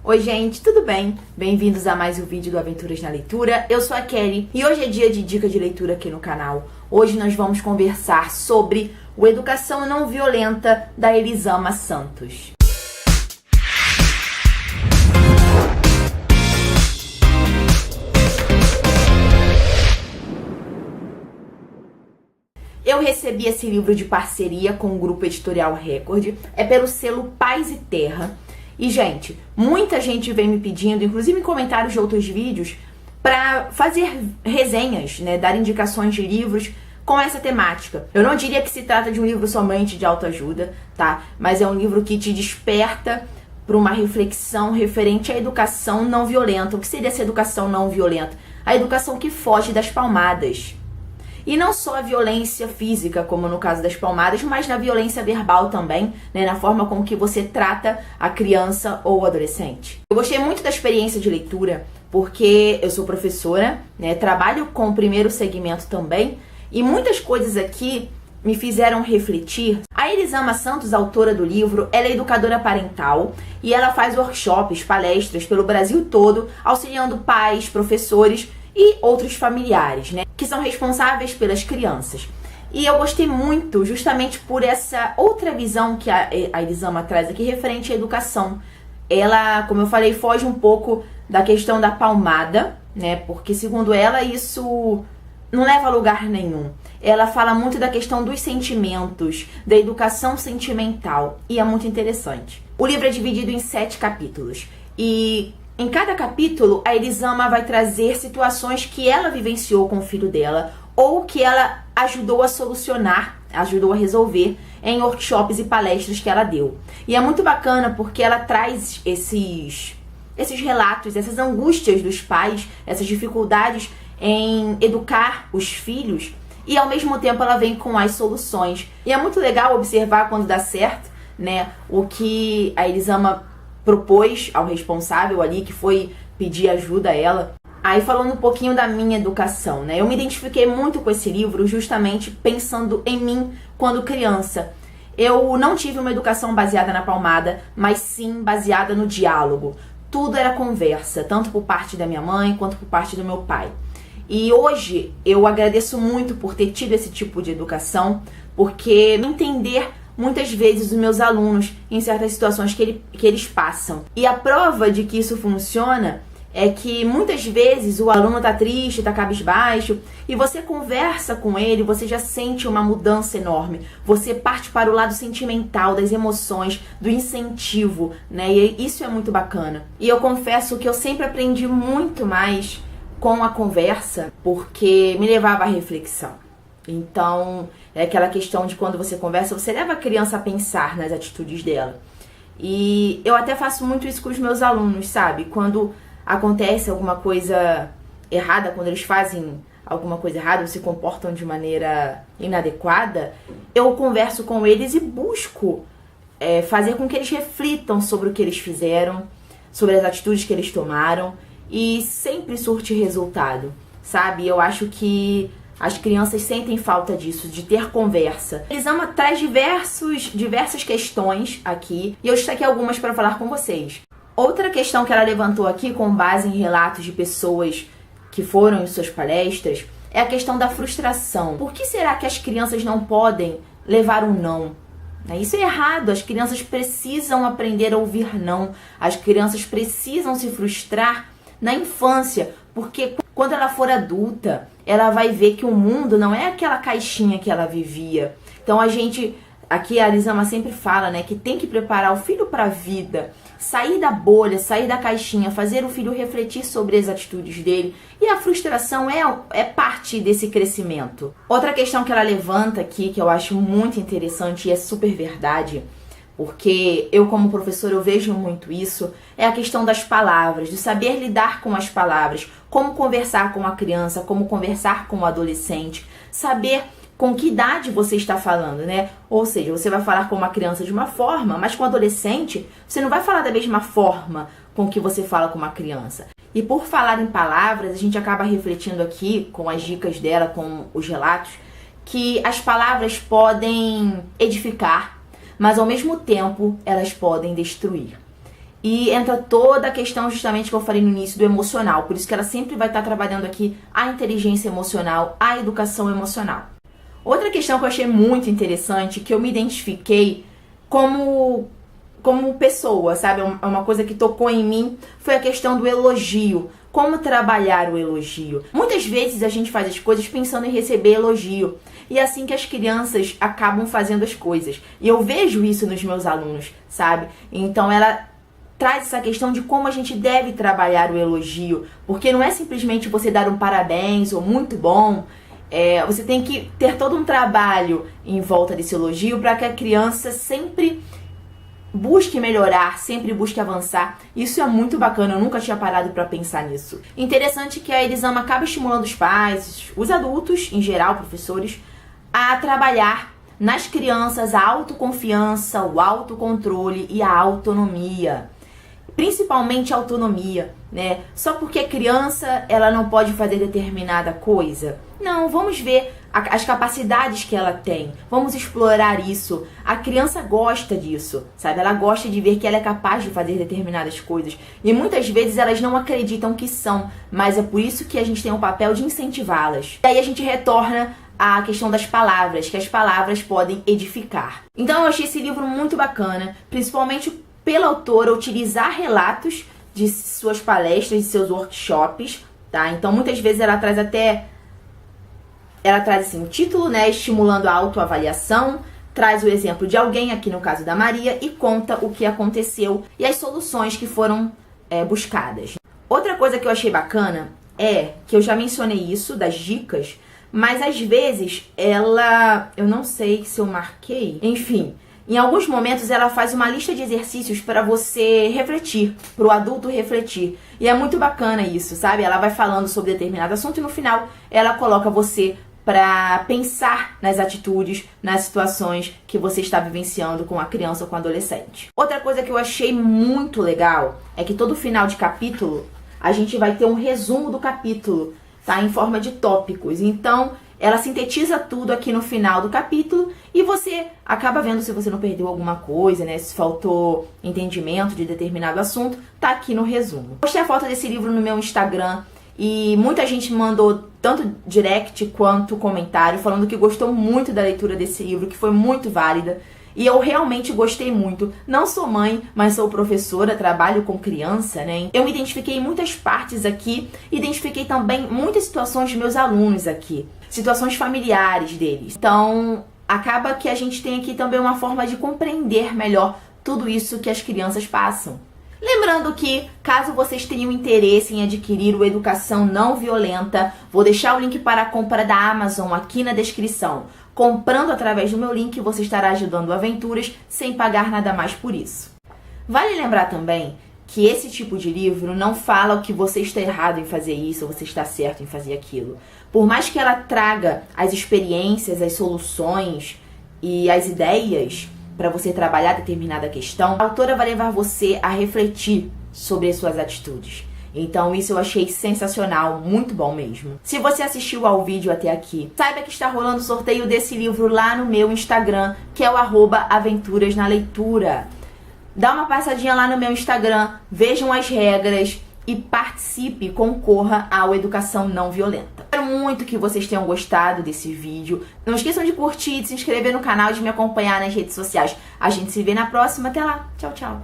Oi gente, tudo bem? Bem-vindos a mais um vídeo do Aventuras na Leitura. Eu sou a Kelly e hoje é dia de dica de leitura aqui no canal. Hoje nós vamos conversar sobre o Educação Não Violenta, da Elisama Santos. Eu recebi esse livro de parceria com o Grupo Editorial Record, é pelo selo Paz e Terra. E, gente, muita gente vem me pedindo, inclusive em comentários de outros vídeos, para fazer resenhas, né, dar indicações de livros com essa temática. Eu não diria que se trata de um livro somente de autoajuda, tá? Mas é um livro que te desperta para uma reflexão referente à educação não violenta. O que seria essa educação não violenta? A educação que foge das palmadas. E não só a violência física, como no caso das palmadas, mas na violência verbal também, né, na forma com que você trata a criança ou o adolescente. Eu gostei muito da experiência de leitura, porque eu sou professora, né, trabalho com o primeiro segmento também, e muitas coisas aqui me fizeram refletir. A Elisama Santos, autora do livro, ela é educadora parental e ela faz workshops, palestras pelo Brasil todo, auxiliando pais, professores e outros familiares, né, que são responsáveis pelas crianças. E eu gostei muito justamente por essa outra visão que a Elisama traz aqui referente à educação. Ela, como eu falei, foge um pouco da questão da palmada, né, porque segundo ela isso não leva a lugar nenhum. Ela fala muito da questão dos sentimentos, da educação sentimental, e é muito interessante. O livro é dividido em 7 capítulos e em cada capítulo, a Elisama vai trazer situações que ela vivenciou com o filho dela ou que ela ajudou a solucionar, ajudou a resolver em workshops e palestras que ela deu. E é muito bacana porque ela traz esses relatos, essas angústias dos pais, essas dificuldades em educar os filhos e ao mesmo tempo ela vem com as soluções. E é muito legal observar quando dá certo, né, o que a Elisama propôs ao responsável ali, que foi pedir ajuda a ela. Aí falando um pouquinho da minha educação, né? Eu me identifiquei muito com esse livro justamente pensando em mim quando criança. Eu não tive uma educação baseada na palmada, mas sim baseada no diálogo. Tudo era conversa, tanto por parte da minha mãe quanto por parte do meu pai. E hoje eu agradeço muito por ter tido esse tipo de educação, porque entender muitas vezes os meus alunos em certas situações que eles passam. E a prova de que isso funciona é que muitas vezes o aluno tá triste, tá cabisbaixo, e você conversa com ele, você já sente uma mudança enorme. Você parte para o lado sentimental, das emoções, do incentivo, né? E isso é muito bacana. E eu confesso que eu sempre aprendi muito mais com a conversa, porque me levava à reflexão. Então, é aquela questão de quando você conversa, você leva a criança a pensar nas atitudes dela. E eu até faço muito isso com os meus alunos, sabe? Quando acontece alguma coisa errada, quando eles fazem alguma coisa errada ou se comportam de maneira inadequada, eu converso com eles e busco fazer com que eles reflitam sobre o que eles fizeram, sobre as atitudes que eles tomaram, e sempre surte resultado, sabe? Eu acho que as crianças sentem falta disso, de ter conversa. A Elisama traz diversas questões aqui, e eu destaquei algumas para falar com vocês. Outra questão que ela levantou aqui, com base em relatos de pessoas que foram em suas palestras, é a questão da frustração. Por que será que as crianças não podem levar um não? Isso é errado, as crianças precisam aprender a ouvir não. As crianças precisam se frustrar na infância, porque quando ela for adulta, ela vai ver que o mundo não é aquela caixinha que ela vivia. Então aqui a Elisama sempre fala, né, que tem que preparar o filho para a vida, sair da bolha, sair da caixinha, fazer o filho refletir sobre as atitudes dele. E a frustração é parte desse crescimento. Outra questão que ela levanta aqui, que eu acho muito interessante e é super verdade, porque eu como professora eu vejo muito isso, é a questão das palavras, de saber lidar com as palavras, como conversar com a criança, como conversar com o adolescente, saber com que idade você está falando, né? Ou seja, você vai falar com uma criança de uma forma, mas com um adolescente você não vai falar da mesma forma com que você fala com uma criança. E por falar em palavras, a gente acaba refletindo aqui com as dicas dela, com os relatos, que as palavras podem edificar, mas ao mesmo tempo elas podem destruir. e entra toda a questão justamente que eu falei no início do emocional. Por isso que ela sempre vai estar trabalhando aqui a inteligência emocional, a educação emocional. Outra questão que eu achei muito interessante, que eu me identifiquei como pessoa, sabe? É uma coisa que tocou em mim, foi a questão do elogio. Como trabalhar o elogio? Muitas vezes a gente faz as coisas pensando em receber elogio. E é assim que as crianças acabam fazendo as coisas. E eu vejo isso nos meus alunos, sabe? Então ela traz essa questão de como a gente deve trabalhar o elogio. Porque não é simplesmente você dar um parabéns ou muito bom. Você tem que ter todo um trabalho em volta desse elogio para que a criança sempre busque melhorar, sempre busque avançar. Isso é muito bacana, eu nunca tinha parado para pensar nisso. Interessante que a Elisama acaba estimulando os pais, os adultos, em geral, professores, a trabalhar nas crianças a autoconfiança, o autocontrole e a autonomia. Principalmente a autonomia, né? Só porque é criança, ela não pode fazer determinada coisa. Não, vamos ver as capacidades que ela tem. Vamos explorar isso. A criança gosta disso, sabe? Ela gosta de ver que ela é capaz de fazer determinadas coisas. E muitas vezes elas não acreditam que são, mas é por isso que a gente tem o papel de incentivá-las. E aí a gente retorna à questão das palavras, que as palavras podem edificar. Então eu achei esse livro muito bacana, principalmente pela autora utilizar relatos de suas palestras, de seus workshops, tá? Então muitas vezes ela traz assim, um título, né, estimulando a autoavaliação, traz o exemplo de alguém, aqui no caso da Maria, e conta o que aconteceu e as soluções que foram buscadas. Outra coisa que eu achei bacana é que eu já mencionei isso, das dicas, mas às vezes eu não sei se eu marquei, enfim, em alguns momentos ela faz uma lista de exercícios para você refletir, para o adulto refletir. E é muito bacana isso, sabe? Ela vai falando sobre determinado assunto e no final ela coloca você para pensar nas atitudes, nas situações que você está vivenciando com a criança ou com o adolescente. Outra coisa que eu achei muito legal é que todo final de capítulo a gente vai ter um resumo do capítulo, tá? Em forma de tópicos. Então ela sintetiza tudo aqui no final do capítulo e você acaba vendo se você não perdeu alguma coisa, né? Se faltou entendimento de determinado assunto, tá aqui no resumo. Postei a foto desse livro no meu Instagram e muita gente mandou tanto direct quanto comentário falando que gostou muito da leitura desse livro, que foi muito válida. E eu realmente gostei muito. Não sou mãe, mas sou professora, trabalho com criança, né? Eu me identifiquei em muitas partes aqui, identifiquei também muitas situações de meus alunos aqui, situações familiares deles. Então, acaba que a gente tem aqui também uma forma de compreender melhor tudo isso que as crianças passam. Lembrando que, caso vocês tenham interesse em adquirir o Educação Não Violenta, vou deixar o link para a compra da Amazon aqui na descrição. Comprando através do meu link, você estará ajudando Aventuras sem pagar nada mais por isso. Vale lembrar também que esse tipo de livro não fala o que você está errado em fazer isso ou você está certo em fazer aquilo. Por mais que ela traga as experiências, as soluções e as ideias para você trabalhar determinada questão, a autora vai levar você a refletir sobre as suas atitudes. Então isso eu achei sensacional, muito bom mesmo. Se você assistiu ao vídeo até aqui, saiba que está rolando o sorteio desse livro lá no meu Instagram, que é o @aventurasnaleitura. Dá uma passadinha lá no meu Instagram, vejam as regras e participe, concorra ao Educação Não Violenta. Espero muito que vocês tenham gostado desse vídeo. Não esqueçam de curtir, de se inscrever no canal e de me acompanhar nas redes sociais. A gente se vê na próxima. Até lá. Tchau, tchau.